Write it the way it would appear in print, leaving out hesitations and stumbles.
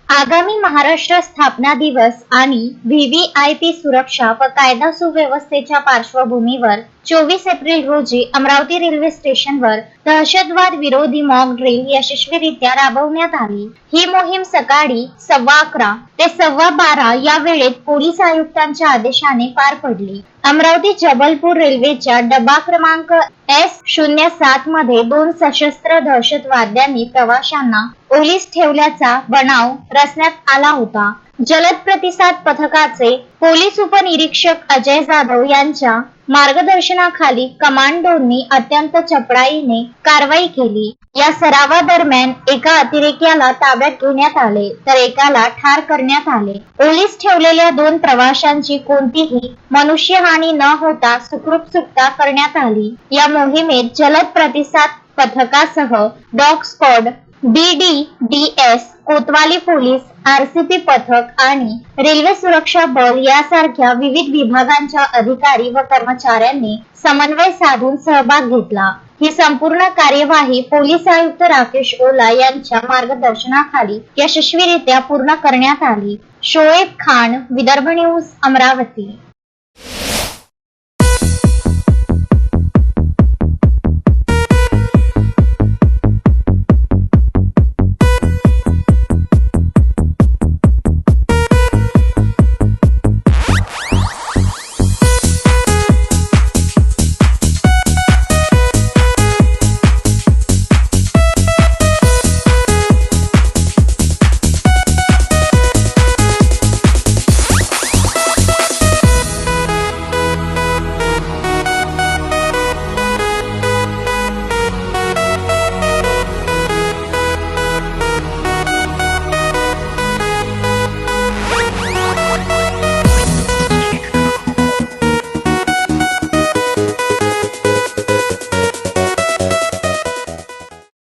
आगामी महाराष्ट्र स्थापना दिवस आणि व्हीव्हीआयपी सुरक्षा व कायदा सुव्यवस्थेच्या पार्श्वभूमीवर 24 एप्रिल रोजी अमरावती रेल्वे स्टेशनवर दहशतवाद विरोधी मॉक ड्रिल यशस्वीरित्या राबवण्यात आली। ही मोहीम सकाळी 11:15 ते 12:15 या वेळेत पोलीस आयुक्तांच्या आदेशाने पार पडली। अमरावती जबलपूर रेल्वेच्या डबा क्रमांक S07 मध्ये 2 सशस्त्र दहशतवाद्यांनी प्रवाशांना ओलीस ठेवल्याचा बनाव रचण्यात आला होता। जलद प्रतिसाद पथकाचे पोलीस उपनिरीक्षक अजय जाधव यांच्या मार्गदर्शनाखाली कमांडोंनी अत्यंत चपळाईने कारवाई केली। या सरावादरम्यान एका अतिरेक्याला ताब्यात घेण्यात आले तर एकाला ठार करण्यात आले। ओलीस ठेवलेल्या 2 प्रवाशांची कोणतीही मनुष्यहानी न होता सुखरूप सुटका करण्यात आली। या मोहिमेत जलद प्रतिसाद पथकासह डॉग स्क्वॉड, BDDS, कोतवाली पोलीस, RCP पथक आणि रेल्वे सुरक्षा बल यासारख्या विविध विभागांच्या अधिकारी व कर्मचाऱ्यांनी समन्वय साधून सहभाग घेतला। ही संपूर्ण कार्यवाही पोलीस आयुक्त राकेश ओला यांच्या मार्गदर्शनाखाली यशस्वीरित्या पूर्ण करण्यात आली। शोएब खान, विदर्भ न्यूज, अमरावती।